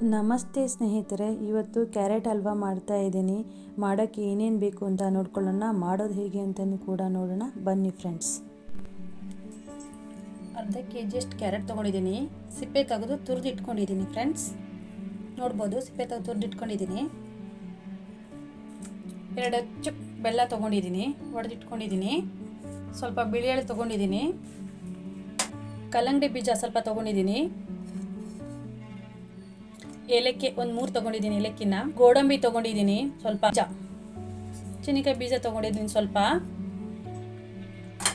ನಮಸ್ತೆ ಸ್ನೇಹಿತರೆ, ಇವತ್ತು ಕ್ಯಾರೆಟ್ ಹಲ್ವಾ ಮಾಡ್ತಾ ಇದ್ದೀನಿ. ಮಾಡೋಕ್ಕೆ ಏನೇನು ಬೇಕು ಅಂತ ನೋಡ್ಕೊಳ್ಳೋಣ. ಮಾಡೋದು ಹೇಗೆ ಅಂತಲೂ ಕೂಡ ನೋಡೋಣ ಬನ್ನಿ ಫ್ರೆಂಡ್ಸ್. ಅರ್ಧ ಕೆಜಿಯಷ್ಟು ಕ್ಯಾರೆಟ್ ತೊಗೊಂಡಿದ್ದೀನಿ. ಸಿಪ್ಪೆ ತೆಗೆದು ತುರಿದು ಇಟ್ಕೊಂಡಿದ್ದೀನಿ ಫ್ರೆಂಡ್ಸ್. ನೋಡ್ಬೋದು, ಸಿಪ್ಪೆ ತೆಗೆದು ತುರಿದು ಇಟ್ಕೊಂಡಿದ್ದೀನಿ. 2 ಅಚ್ಚು ಬೆಲ್ಲ ತೊಗೊಂಡಿದ್ದೀನಿ, ಒಡೆದಿಟ್ಕೊಂಡಿದ್ದೀನಿ. ಸ್ವಲ್ಪ ಬಿಳಿ ಎಳ್ಳು ತೊಗೊಂಡಿದ್ದೀನಿ. ಕಲ್ಲಂಗಡಿ ಬೀಜ ಸ್ವಲ್ಪ ತೊಗೊಂಡಿದ್ದೀನಿ. ಏಲಕ್ಕಿ ಒಂದು 3 ತೊಗೊಂಡಿದ್ದೀನಿ. ಏಲಕ್ಕಿನ ಗೋಡಂಬಿ ತೊಗೊಂಡಿದ್ದೀನಿ. ಸ್ವಲ್ಪ ಚೀನಿಕಾಯಿ ಬೀಜ ತೊಗೊಂಡಿದ್ದೀನಿ. ಸ್ವಲ್ಪ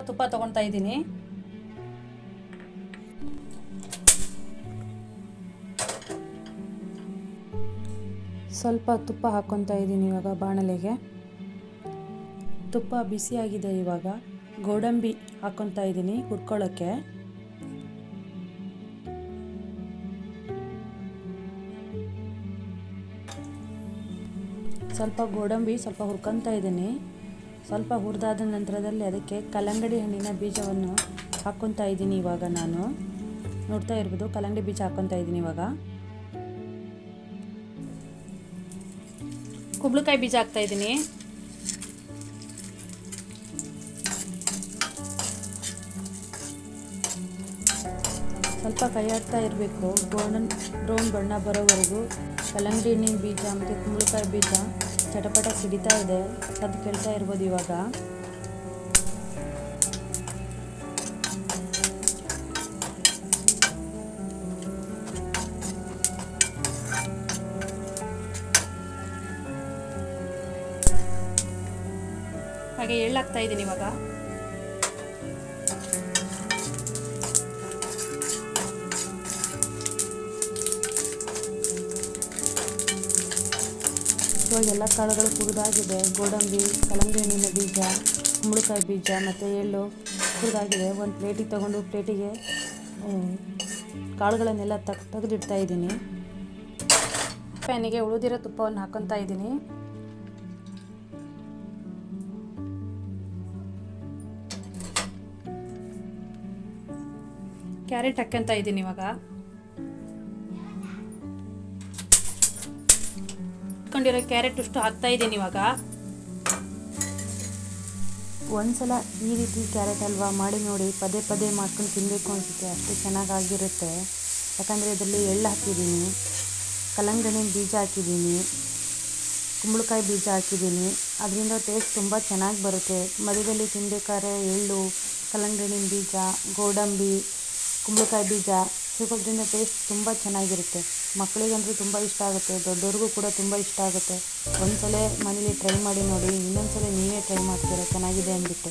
ತುಪ್ಪ ತೊಗೊಳ್ತಾ ಇದ್ದೀನಿ. ಸ್ವಲ್ಪ ತುಪ್ಪ ಹಾಕ್ಕೊತಾ ಇದ್ದೀನಿ. ಇವಾಗ ಬಾಣಲೆಗೆ ತುಪ್ಪ ಬಿಸಿಯಾಗಿದೆ. ಇವಾಗ ಗೋಡಂಬಿ ಹಾಕ್ಕೊತಾ ಇದ್ದೀನಿ ಹುರ್ಕೊಳ್ಳೋಕ್ಕೆ. ಸ್ವಲ್ಪ ಗೋಡಂಬಿ ಸ್ವಲ್ಪ ಹುರ್ಕೊತಾ ಇದ್ದೀನಿ. ಸ್ವಲ್ಪ ಹುರಿದಾದ ನಂತರದಲ್ಲಿ ಅದಕ್ಕೆ ಕಲ್ಲಂಗಡಿ ಹಣ್ಣಿನ ಬೀಜವನ್ನು ಹಾಕ್ಕೊತಾ ಇದ್ದೀನಿ. ಇವಾಗ ನಾನು ನೋಡ್ತಾ ಇರ್ಬೋದು, ಕಲ್ಲಂಗಡಿ ಬೀಜ ಹಾಕ್ಕೊತಾ ಇದ್ದೀನಿ. ಇವಾಗ ಕುಂಬಳಕಾಯಿ ಬೀಜ ಹಾಕ್ತಾ ಇದ್ದೀನಿ. ಸ್ವಲ್ಪ ಕೈ ಆಡ್ತಾ ಇರಬೇಕು. ಬ್ರೌನ್ ಬಣ್ಣ ಬರೋವರೆಗೂ ಕಲ್ಲಂಗಡಿ ಹಣ್ಣಿನ ಬೀಜ ಮತ್ತು ಕುಂಬಳಕಾಯಿ ಬೀಜ ಚಟಪಟ ಸಿಡಿತಾ ಇದೆ. ಅದು ಕೇಳ್ತಾ ಇರ್ಬೋದು. ಇವಾಗ ಹಾಗೆ ಎಳ್ಳು ಹಾಕ್ತಾ ಇದ್ದೀನಿ. ಇವಾಗ ಎಲ್ಲ ಕಾಳುಗಳು ಹುರಿದಾಗಿದೆ. ಗೋಡಂಬಿ, ಕಲ್ಲಂಗಡಿ ಹಣ್ಣಿನ ಬೀಜ, ಕುಂಬಳಕಾಯಿ ಬೀಜ ಮತ್ತು ಎಳ್ಳು ಹುರಿದಾಗಿದೆ. ಒಂದು ಪ್ಲೇಟಿಗೆ ತಗೊಂಡು ಪ್ಲೇಟಿಗೆ ಕಾಳುಗಳನ್ನೆಲ್ಲ ತೆಗೆದಿಡ್ತಾ ಇದ್ದೀನಿ. ಪ್ಯಾನಿಗೆ ಉಳಿದಿರೋ ತುಪ್ಪವನ್ನು ಹಾಕ್ಕೊತಾ ಇದ್ದೀನಿ. ಕ್ಯಾರೆಟ್ ಹಾಕ್ಕೊತಾ ಇದ್ದೀನಿ. ಇವಾಗ ಇಟ್ಕೊಂಡಿರೋ ಕ್ಯಾರೆಟ್ ಅಷ್ಟು ಹಾಕ್ತಾ ಇದ್ದೀನಿ. ಇವಾಗ ಒಂದ್ಸಲ ಈ ರೀತಿ ಕ್ಯಾರೆಟ್ ಹಲ್ವಾ ಮಾಡಿ ನೋಡಿ. ಪದೇ ಪದೇ ಮಾಡ್ಕೊಂಡು ತಿನ್ನಬೇಕು ಅನಿಸುತ್ತೆ. ಅಷ್ಟು ಚೆನ್ನಾಗಿರುತ್ತೆ. ಯಾಕಂದರೆ ಇದರಲ್ಲಿ ಎಳ್ಳು ಹಾಕಿದ್ದೀನಿ, ಕಲ್ಲಂಗಡಿ ಬೀಜ ಹಾಕಿದ್ದೀನಿ, ಕುಂಬಳಕಾಯಿ ಬೀಜ ಹಾಕಿದ್ದೀನಿ. ಅದರಿಂದ ಟೇಸ್ಟ್ ತುಂಬ ಚೆನ್ನಾಗಿ ಬರುತ್ತೆ. ಮಧ್ಯದಲ್ಲಿ ತಿನ್ಬೇಕಾದ್ರೆ ಎಳ್ಳು, ಕಲ್ಲಂಗಡಿ ಬೀಜ, ಗೋಡಂಬಿ, ಕುಂಬಳಕಾಯಿ ಬೀಜ ಸಿಗೋದ್ರಿಂದ ಟೇಸ್ಟ್ ತುಂಬ ಚೆನ್ನಾಗಿರುತ್ತೆ. ಮಕ್ಕಳಿಗಂತೂ ತುಂಬ ಇಷ್ಟ ಆಗುತ್ತೆ. ದೊಡ್ಡವ್ರಿಗೂ ಕೂಡ ತುಂಬ ಇಷ್ಟ ಆಗುತ್ತೆ. ಒಂದ್ಸಲ ಮನೇಲಿ ಟ್ರೈ ಮಾಡಿ ನೋಡಿ. ಇನ್ನೊಂದ್ಸಲ ನೀವೇ ಟ್ರೈ ಮಾಡ್ತೀರ ಚೆನ್ನಾಗಿದೆ ಅಂದ್ಬಿಟ್ಟು.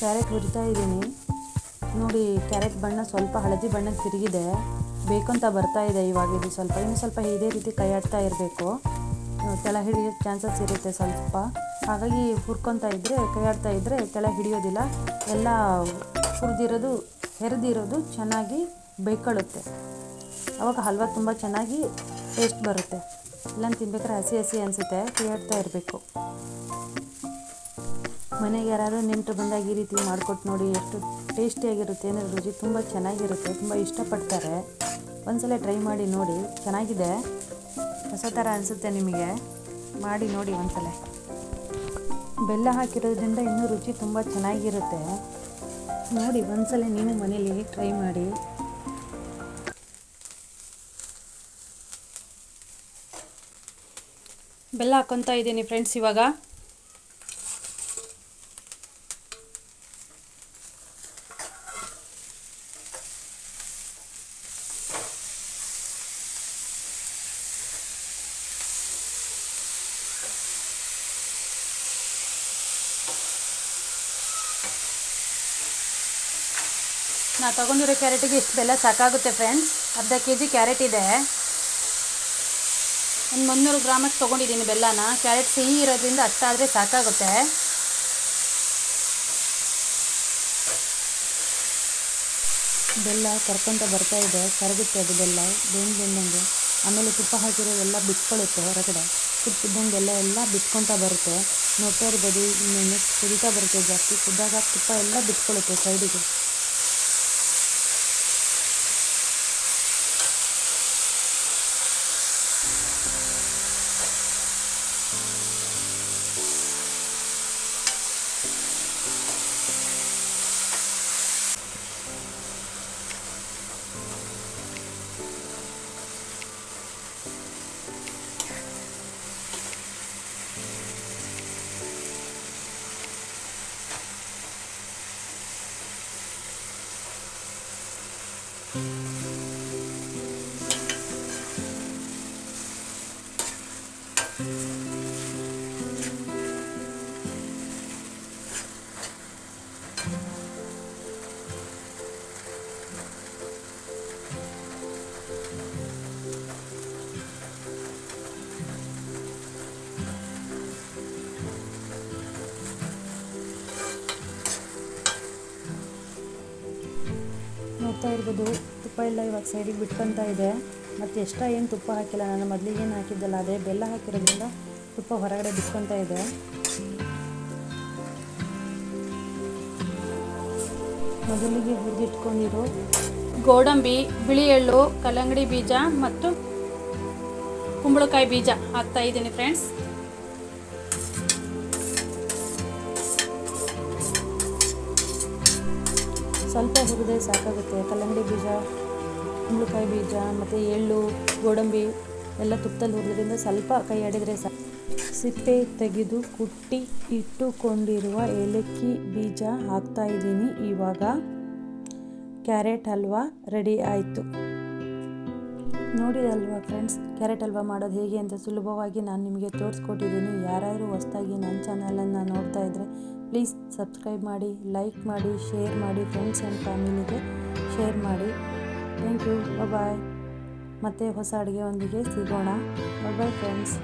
ಕ್ಯಾರೆಟ್ ಹುರಿತಾ ಇದ್ದೀನಿ ನೋಡಿ. ಕ್ಯಾರೆಟ್ ಬಣ್ಣ ಸ್ವಲ್ಪ ಹಳದಿ ಬಣ್ಣಕ್ಕೆ ತಿರುಗಿದೆ. ಬೇಕಂತ ಬರ್ತಾ ಇದೆ. ಇವಾಗ ಇದು ಇನ್ನು ಸ್ವಲ್ಪ ಇದೇ ರೀತಿ ಕೈ ಆಡ್ತಾ ಇರಬೇಕು. ಕೆಳ ಹಿಡಿಯೋ ಚಾನ್ಸಸ್ ಇರುತ್ತೆ ಸ್ವಲ್ಪ. ಹಾಗಾಗಿ ಹುರ್ಕೊತಾ ಇದ್ದರೆ, ಕೈ ಆಡ್ತಾ ಇದ್ದರೆ ಕೆಳ ಹಿಡಿಯೋದಿಲ್ಲ. ಎಲ್ಲ ಹೆರಿದಿರೋದು ಚೆನ್ನಾಗಿ ಬೇಯ್ಕೊಳ್ಳುತ್ತೆ. ಆವಾಗ ಹಲ್ವಾ ತುಂಬ ಚೆನ್ನಾಗಿ ಟೇಸ್ಟ್ ಬರುತ್ತೆ. ಇಲ್ಲ ತಿನ್ಬೇಕಾದ್ರೆ ಹಸಿ ಹಸಿ ಅನಿಸುತ್ತೆ. ಕೈ ಆಡ್ತಾ ಇರಬೇಕು. ಮನೆಗೆ ಯಾರಾದರೂ ನೆಂಟರು ಬಂದಾಗ ಈ ರೀತಿ ಮಾಡಿಕೊಟ್ಟು ನೋಡಿ. ಎಷ್ಟು ಟೇಸ್ಟಿಯಾಗಿರುತ್ತೆ ಅಂದರೆ ರುಚಿ ತುಂಬ ಚೆನ್ನಾಗಿರುತ್ತೆ. ತುಂಬ ಇಷ್ಟಪಡ್ತಾರೆ. ಒಂದ್ಸಲ ಟ್ರೈ ಮಾಡಿ ನೋಡಿ. ಚೆನ್ನಾಗಿದೆ. ಹೊಸ ಥರ ಅನಿಸುತ್ತೆ ನಿಮಗೆ. ಮಾಡಿ ನೋಡಿ ಒಂದ್ಸಲ. ಬೆಲ್ಲ ಹಾಕಿರೋದ್ರಿಂದ ಇನ್ನೂ ರುಚಿ ತುಂಬ ಚೆನ್ನಾಗಿರುತ್ತೆ. ನೋಡಿ ಒಂದ್ಸಲ ನೀವು ಮನೇಲಿ ಟ್ರೈ ಮಾಡಿ. ಬೆಲ್ಲ ಹಾಕ್ಕೊತಾ ಇದ್ದೀನಿ ಫ್ರೆಂಡ್ಸ್. ಇವಾಗ ನಾ ತೊಗೊಂಡಿರೋ ಕ್ಯಾರೆಟಿಗೆ ಇಷ್ಟು ಬೆಲ್ಲ ಸಾಕಾಗುತ್ತೆ ಫ್ರೆಂಡ್ಸ್. ಅರ್ಧ ಕೆಜಿ ಕ್ಯಾರೆಟ್ ಇದೆ. ಒಂದು 300 ಗ್ರಾಮಷ್ಟು ತೊಗೊಂಡಿದ್ದೀನಿ ಬೆಲ್ಲನ. ಕ್ಯಾರೆಟ್ ಸಿಹಿ ಇರೋದ್ರಿಂದ ಅಷ್ಟಾದರೆ ಸಾಕಾಗುತ್ತೆ. ಬೆಲ್ಲ ಕರ್ಕೊಂತ ಬರ್ತಾ ಇದೆ. ಕರಗುತ್ತೆ ಅದು ಬೆಲ್ಲ ಬೆಂದಂಗೆ. ಆಮೇಲೆ ತುಪ್ಪ ಹಾಕಿರೋದೆಲ್ಲ ಬಿಟ್ಕೊಳ್ಳುತ್ತೆ ಹೊರಗಡೆ. ತುಪ್ಪದಂಗೆ ಎಲ್ಲ ಬಿಟ್ಕೊತಾ ಬರುತ್ತೆ. ನೋಡ್ತಾ ಇರ್ಬೋದು. ನೆಕ್ಸ್ಟ್ ಕುದಿತಾ ಬರುತ್ತೆ. ಜಾಸ್ತಿ ಕುದ್ದಾಗ ತುಪ್ಪ ಎಲ್ಲ ಬಿಟ್ಕೊಳ್ಳುತ್ತೆ ಸೈಡಿಗೆ. ನೋಡ್ತಾ ಇರ್ಬೋದು ತುಪ್ಪ ಎಲ್ಲ ಇವಾಗ ಸೈಡಿಗೆ ಬಿಟ್ಕೊತಾ ಇದೆ. ಮತ್ತು ಎಕ್ಸ್ಟ್ರಾ ಏನು ತುಪ್ಪ ಹಾಕಿಲ್ಲ, ನಾನು ಮೊದಲಿಗೆ ಏನು ಹಾಕಿದ್ದಲ್ಲ ಅದೇ ಬೆಲ್ಲ ಹಾಕಿರೋದ್ರಿಂದ ತುಪ್ಪ ಹೊರಗಡೆ ಬಿಟ್ಕೊತಾ ಇದೆ. ಮೊದಲಿಗೆ ಹುರಿದಿಟ್ಕೊಂಡಿರೋ ಗೋಡಂಬಿ, ಬಿಳಿ ಎಳ್ಳು, ಕಲ್ಲಂಗಡಿ ಬೀಜ ಮತ್ತು ಕುಂಬಳಕಾಯಿ ಬೀಜ ಹಾಕ್ತಾ ಇದ್ದೀನಿ ಫ್ರೆಂಡ್ಸ್. ಸ್ವಲ್ಪ ಹುರಿದ್ರೆ ಸಾಕಾಗುತ್ತೆ. ಕಲ್ಲಂಗಡಿ ಬೀಜ, ಕುಂಬಳಕಾಯಿ ಬೀಜ ಮತ್ತು ಎಳ್ಳು, ಗೋಡಂಬಿ ಎಲ್ಲ ತುಪ್ಪದಲ್ಲಿ ಹುರಿದ್ರಿಂದ ಸ್ವಲ್ಪ ಕೈ ಆಡಿದರೆ ಸಾಕು. ಸಿಪ್ಪೆ ತೆಗೆದು ಕುಟ್ಟಿ ಇಟ್ಟುಕೊಂಡಿರುವ ಏಲಕ್ಕಿ ಬೀಜ ಹಾಕ್ತಾ ಇದ್ದೀನಿ. ಇವಾಗ ಕ್ಯಾರೆಟ್ ಹಲ್ವಾ ರೆಡಿ ಆಯಿತು. ನೋಡಿದಲ್ವಾ ಫ್ರೆಂಡ್ಸ್, ಕ್ಯಾರೆಟ್ ಹಲ್ವಾ ಮಾಡೋದು ಹೇಗೆ ಅಂತ ಸುಲಭವಾಗಿ ನಾನು ನಿಮಗೆ ತೋರಿಸ್ಕೊಟ್ಟಿದ್ದೀನಿ. ಯಾರಾದರೂ ಹೊಸದಾಗಿ ನನ್ನ ಚಾನಲನ್ನು ನೋಡ್ತಾ ಇದ್ದರೆ ಪ್ಲೀಸ್ ಸಬ್ಸ್ಕ್ರೈಬ್ ಮಾಡಿ, ಲೈಕ್ ಮಾಡಿ, ಶೇರ್ ಮಾಡಿ, ಫ್ರೆಂಡ್ಸ್ ಆ್ಯಂಡ್ ಫ್ಯಾಮಿಲಿಗೆ ಶೇರ್ ಮಾಡಿ. Thank you. ಬಾಯ್. ಮತ್ತೆ ಹೊಸ ಅಡುಗೆಯೊಂದಿಗೆ ಸಿಗೋಣ. Bye friends.